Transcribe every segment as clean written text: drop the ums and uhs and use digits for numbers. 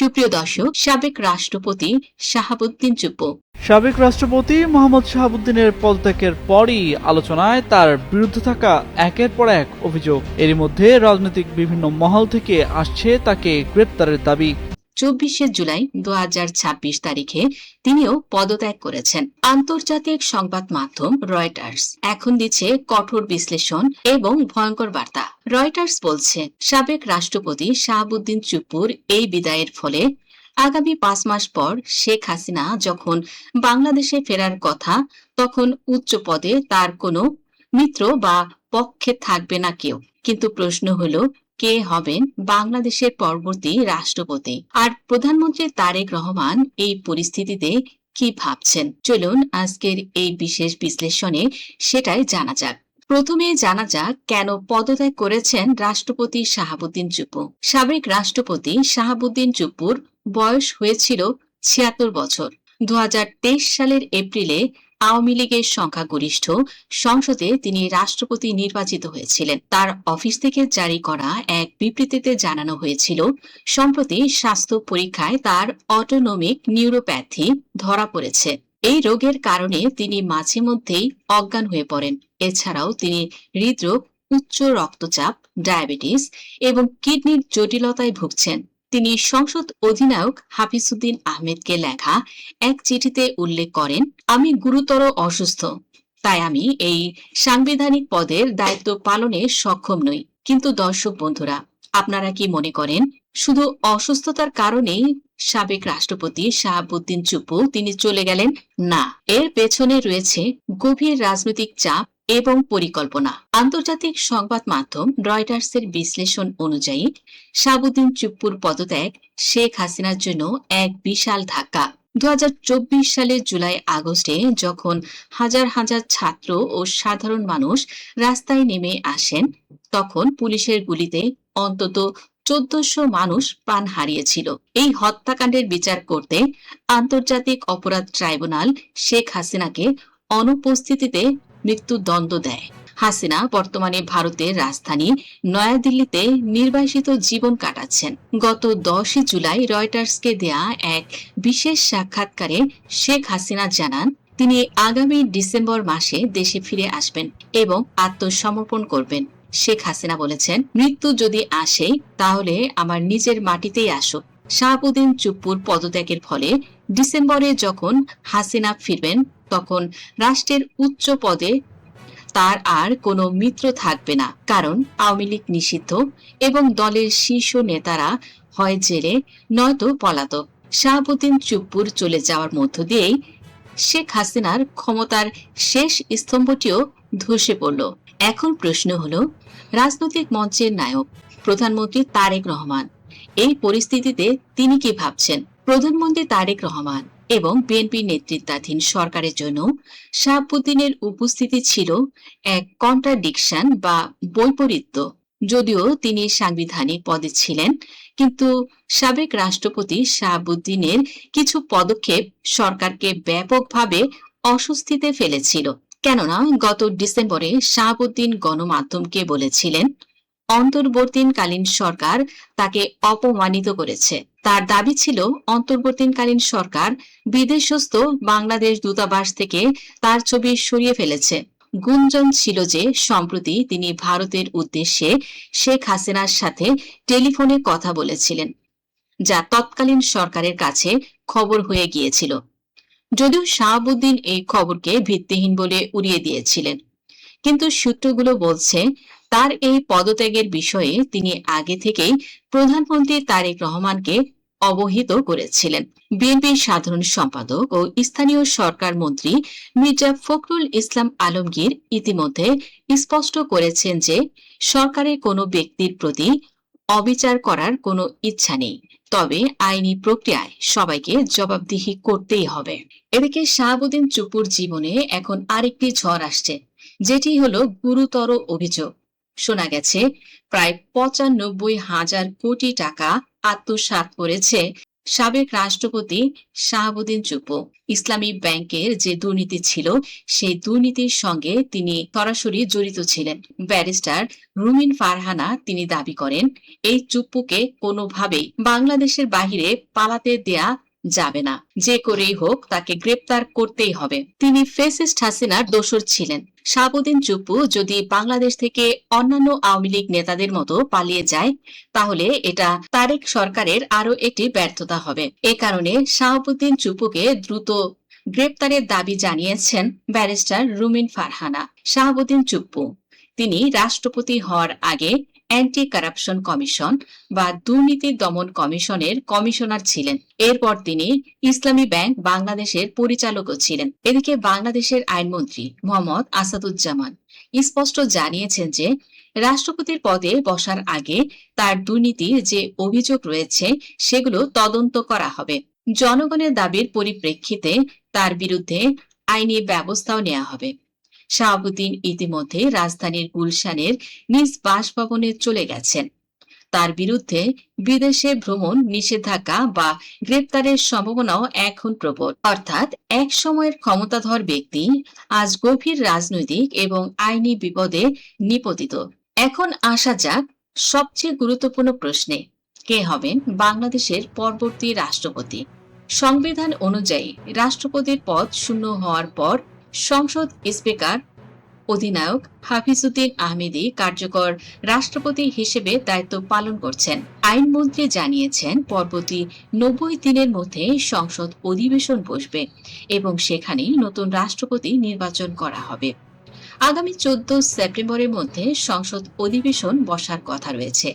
সুপ্রিয় দর্শক, সাবেক রাষ্ট্রপতি শাহাবুদ্দিন চুপ্পু। সাবেক রাষ্ট্রপতি মোহাম্মদ শাহাবুদ্দিনের পদত্যাগের পরই আলোচনায় তার বিরুদ্ধে থাকা একের পর এক অভিযোগ। এরই মধ্যে রাজনৈতিক বিভিন্ন মহল থেকে আসছে তাকে গ্রেপ্তারের দাবি। 24 জুলাই 2026 তারিখে তিনিও পদত্যাগ করেছেন। আন্তর্জাতিক সংবাদ মাধ্যম রয়টার্স এখন দিচ্ছে কঠোর বিশ্লেষণ এবং ভয়ঙ্কর বার্তা। রয়টার্স বলছে, সাবেক রাষ্ট্রপতি শাহাবুদ্দিন চুপ্পুর এই বিদায়ের ফলে আগামী 5 মাস পর শেখ হাসিনা যখন বাংলাদেশে ফেরার কথা, তখন উচ্চ পদে তার কোনো মিত্র বা পক্ষে থাকবে না কেউ। কিন্তু প্রশ্ন হলো, কে হবেন বাংলাদেশের পরবর্তী রাষ্ট্রপতি? আর প্রধানমন্ত্রী তারেক রহমান এই পরিস্থিতিতে কি ভাবছেন? চলুন আজকের এই বিশেষ বিশ্লেষণে সেটাই জানা যাক। প্রথমে জানা যাক কেন পদত্যাগ করেছেন রাষ্ট্রপতি শাহাবুদ্দিন চুপ্পু। সাবেক রাষ্ট্রপতি শাহাবুদ্দিন চুপ্পুর বয়স হয়েছিল 76 বছর। 2023 সালের এপ্রিলে আওয়ামী লীগের সংখ্যাগরিষ্ঠ সংসদে তিনি রাষ্ট্রপতি নির্বাচিত হয়েছিলেন। তার অফিস থেকে জারি করা এক বিবৃতিতে জানানো হয়েছিল, সম্প্রতি স্বাস্থ্য পরীক্ষায় তার অটোনমিক নিউরোপ্যাথি ধরা পড়েছে। এই রোগের কারণে তিনি মাঝে মধ্যেই অজ্ঞান হয়ে পড়েন। এছাড়াও তিনি হৃদরোগ, উচ্চ রক্তচাপ, ডায়াবেটিস এবং কিডনির জটিলতায় ভুগছেন। তিনি সংসদ অধিনায়ক হাফিজউদ্দিন আহমেদকে লেখা এক চিঠিতে উল্লেখ করেন, আমি গুরুতর অসুস্থ, তাই আমি এই সাংবিধানিক পদের দায়িত্ব পালনে সক্ষম নই। কিন্তু দর্শক বন্ধুরা, আপনারা কি মনে করেন শুধু অসুস্থতার কারণেই সাবেক রাষ্ট্রপতি শাহাবুদ্দিন চুপ্পু তিনি চলে গেলেন? না, এর পেছনে রয়েছে গভীর রাজনৈতিক চাপ এবং পরিকল্পনা। আন্তর্জাতিক সংবাদ মাধ্যম রয়টার্সের বিশ্লেষণ অনুযায়ী শাহাবুদ্দিন চুপ্পুর পদত্যাগ শেখ হাসিনার জন্য এক বিশাল ধাক্কা। 2024 সালের জুলাই আগস্টে যখন হাজার হাজার ছাত্র ও সাধারণ মানুষ রাস্তায় নেমে আসেন, তখন পুলিশের গুলিতে অন্তত 1400 মানুষ প্রাণ হারিয়েছিল। এই হত্যাকাণ্ডের বিচার করতে আন্তর্জাতিক অপরাধ ট্রাইব্যুনাল শেখ হাসিনাকে অনুপস্থিতিতে মৃত্যুদণ্ড দেয়। হাসিনা বর্তমানে ভারতের রাজধানী নয়াদিল্লিতে নির্বাসিত জীবন কাটাচ্ছেন। গত 10 জুলাই রয়টার্সকে দেয়া এক বিশেষ সাক্ষাৎকারে শেখ হাসিনা জানান, তিনি আগামী ডিসেম্বর মাসে দেশে ফিরে আসবেন এবং আত্মসমর্পণ করবেন। শেখ হাসিনা বলেছেন, মৃত্যু যদি আসে তাহলে আমার নিজের মাটিতেই আসুক। শাহাবুদ্দিন চুপ্পুর পদত্যাগের ফলে ডিসেম্বরে যখন হাসিনা ফিরবেন, তখন রাষ্ট্রের উচ্চ পদে তার আর কোনো মিত্র থাকবে না, কারণ আওয়ামী লীগ নিষিদ্ধ এবং দলের শীর্ষ নেতারা হয় জেলে নয়তো পলাতক। শাহাবুদ্দিন চুপ্পুর চলে যাওয়ার মধ্য দিয়েই শেখ হাসিনার ক্ষমতার শেষ স্তম্ভটিও ধসে পড়ল। এখন প্রশ্ন হলো, রাজনৈতিক মঞ্চের নায়ক প্রধানমন্ত্রী তারেক রহমান এই পরিস্থিতিতে তিনি কি ভাবছেন? প্রধানমন্ত্রী তারেক রহমান এবং বিএনপি নেতৃত্বাধীন সরকারের জন্য শাহাবুদ্দিনের উপস্থিতি ছিল এক কন্ট্রাডিকশন বা বৈপরীত্য। যদিও তিনি সাংবিধানিক পদে ছিলেন, কিন্তু সাবেক রাষ্ট্রপতি শাহাবুদ্দিনের কিছু পদক্ষেপ সরকারকে ব্যাপকভাবে অস্বস্তিতে ফেলেছিল। কেননা গত ডিসেম্বরে শাহাবুদ্দিন গণমাধ্যমকে বলেছিলেন, অন্তর্বর্তীকালীন সরকার তাকে অপমানিত করেছে। তার দাবি ছিল, অন্তর্বর্তীকালীন সরকার বিদেশস্থ বাংলাদেশ দূতাবাস থেকে তার ছবি সরিয়ে ফেলেছে। গুঞ্জন ছিল যে সম্প্রতি তিনি ভারতের উদ্দেশ্যে শেখ হাসিনার সাথে টেলিফোনে কথা বলেছিলেন, যা তৎকালীন সরকারের কাছে খবর হয়ে গিয়েছিল। যদিও শাহাবুদ্দিন এই খবরকে ভিত্তিহীন বলে উড়িয়ে দিয়েছিলেন, কিন্তু সূত্রগুলো বলছে তার এই পদত্যাগের বিষয়ে তিনি আগে থেকেই প্রধানমন্ত্রী তারেক রহমানকে অবহিত করেছিলেন। বিএনপির সাধারণ সম্পাদক ও স্থানীয় সরকার মন্ত্রী মির্জা ফখরুল ইসলাম আলমগীর ইতিমধ্যে স্পষ্ট করেছেন যে সরকারের কোনো ব্যক্তির প্রতি অবিচার করার কোনো ইচ্ছা নেই, তবে আইনি প্রক্রিয়ায় সবাইকে জবাবদিহি করতেই হবে। এদিকে শাহাবুদ্দিন চুপ্পুর জীবনে এখন আরেকটি ঝড় আসছে, যেটি হলো গুরুতর অভিযোগ। শোনা গেছে প্রায় 95,000 কোটি টাকা আত্মসাৎ করেছে সাবেক রাষ্ট্রপতি শাহাবুদ্দিন চুপ্পু। ইসলামী ব্যাংকের যে দুর্নীতি ছিল সেই দুর্নীতির সঙ্গে তিনি সরাসরি জড়িত ছিলেন। ব্যারিস্টার রুমিন ফারহানা তিনি দাবি করেন, এই চুপ্পুকে কোনোভাবেই বাংলাদেশের বাহিরে পালাতে দেয়া যাবে না, যে করেই হোক তাকে গ্রেপ্তার করতেই হবে। তিনি ফ্যাসিস্ট হাসিনার দোসর ছিলেন। শাহাবুদ্দিন চুপ্পু যদি বাংলাদেশ থেকে অন্যান্য আওয়ামী লীগ নেতাদের মতো পালিয়ে যায়, তাহলে এটা তারেক সরকারের আরো একটি ব্যর্থতা হবে। এ কারণে শাহাবুদ্দিন চুপ্পুকে দ্রুত গ্রেপ্তারের দাবি জানিয়েছেন ব্যারিস্টার রুমিন ফারহানা। শাহাবুদ্দিন চুপ্পু তিনি রাষ্ট্রপতি হওয়ার আগে অ্যান্টি কারাপশন কমিশন বা দুর্নীতি দমন কমিশনের কমিশনার ছিলেন। এরপর তিনি ইসলামী ব্যাংক বাংলাদেশের পরিচালকও ছিলেন। এদিকে বাংলাদেশের আইনমন্ত্রী মোহাম্মদ আসাদুজ্জামান স্পষ্ট জানিয়েছেন যে রাষ্ট্রপতির পদে বসার আগে তার দুর্নীতির যে অভিযোগ রয়েছে সেগুলো তদন্ত করা হবে। জনগণের দাবির পরিপ্রেক্ষিতে তার বিরুদ্ধে আইনি ব্যবস্থাও নেওয়া হবে। শাহাবুদ্দিন ইতিমধ্যে রাজধানীর গুলশানের নিজ বাসভবনে চলে গেছেন। তার বিরুদ্ধে বিদেশে ভ্রমণ নিষেধাজ্ঞা বা গ্রেপ্তারের সম্ভাবনাও এখন প্রবল। অর্থাৎ এক সময়ের ক্ষমতাধর ব্যক্তি আজ গভীর রাজনৈতিক এবং আইনি বিপদে নিপতিত। এখন আসা যাক সবচেয়ে গুরুত্বপূর্ণ প্রশ্নে, কে হবেন বাংলাদেশের পরবর্তী রাষ্ট্রপতি? সংবিধান অনুযায়ী রাষ্ট্রপতির পদ শূন্য হওয়ার পর সংসদ স্পিকার অধিনায়ক হাফিজউদ্দিন আহমেদী কার্যকর রাষ্ট্রপতি হিসেবে দায়িত্ব পালন করছেন। আইনমন্ত্রী জানিয়েছেন, পরবর্তী 90 দিনের মধ্যে সংসদ অধিবেশন বসবে এবং সেখানে নতুন রাষ্ট্রপতি নির্বাচন করা হবে। আগামী 14 সেপ্টেম্বরের মধ্যে সংসদ অধিবেশন বসার কথা রয়েছে।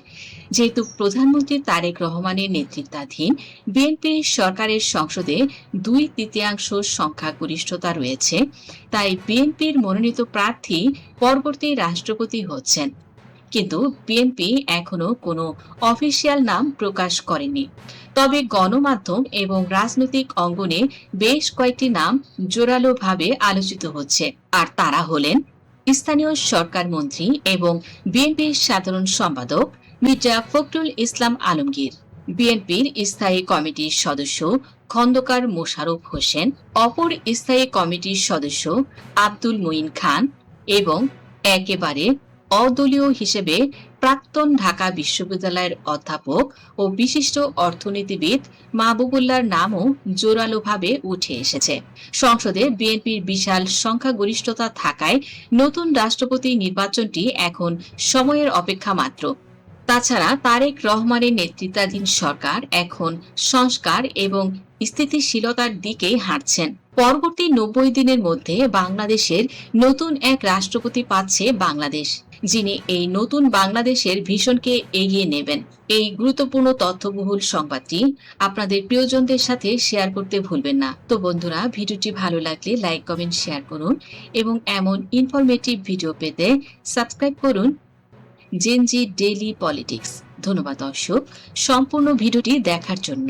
যেহেতু প্রধানমন্ত্রী তারেক রহমানের নেতৃত্বাধীন বিএনপি সরকারের সংসদে 2/3 সংখ্যাগরিষ্ঠতা রয়েছে, তাই বিএনপির মনোনীত প্রার্থী পরবর্তী রাষ্ট্রপতি হচ্ছেন। কিন্তু বিএনপি এখনো কোনো অফিসিয়াল নাম প্রকাশ করেনি। তবে গণমাধ্যম এবং রাজনৈতিক অঙ্গনে বেশ কয়েকটি নাম জোরালোভাবে আলোচিত হচ্ছে। আর তারা হলেন স্থানীয় সরকার মন্ত্রী এবং বিএনপির সাধারণ সম্পাদক মির্জা ফখরুল ইসলাম আলমগীর, বিএনপির স্থায়ী কমিটির সদস্য খন্দকার মোশাররফ হোসেন, অপর স্থায়ী কমিটির সদস্য আব্দুল মঈন খান এবং একেবারে অদলীয় হিসেবে প্রাক্তন ঢাকা বিশ্ববিদ্যালয়ের অধ্যাপক ও বিশিষ্ট অর্থনীতিবিদ মাহবুবুল্লাহর নামও জোরালোভাবে উঠে এসেছে। সংসদে বিএনপির বিশাল সংখ্যাগরিষ্ঠতা থাকায় নতুন রাষ্ট্রপতি নির্বাচনটি এখন সময়ের অপেক্ষা মাত্র। তাছাড়া তারেক রহমানের নেতৃত্বাধীন সরকার এখন সংস্কার এবং স্থিতিশীলতার দিকেই হাঁটছেন। পরবর্তী 90 দিনের মধ্যে বাংলাদেশের নতুন এক রাষ্ট্রপতি পাচ্ছে বাংলাদেশ, যিনি এই নতুন বাংলাদেশের ভিশনকে এগিয়ে নেবেন। এই গুরুত্বপূর্ণ তথ্যবহুল সংবাদটি আপনাদের প্রিয়জনদের সাথে শেয়ার করতে ভুলবেন না। তো বন্ধুরা, ভিডিওটি ভালো লাগলে লাইক, কমেন্ট, শেয়ার করুন এবং এমন ইনফরমেটিভ ভিডিও পেতে সাবস্ক্রাইব করুন জেনজি ডেইলি পলিটিক্স। ধন্যবাদ দর্শক সম্পূর্ণ ভিডিওটি দেখার জন্য।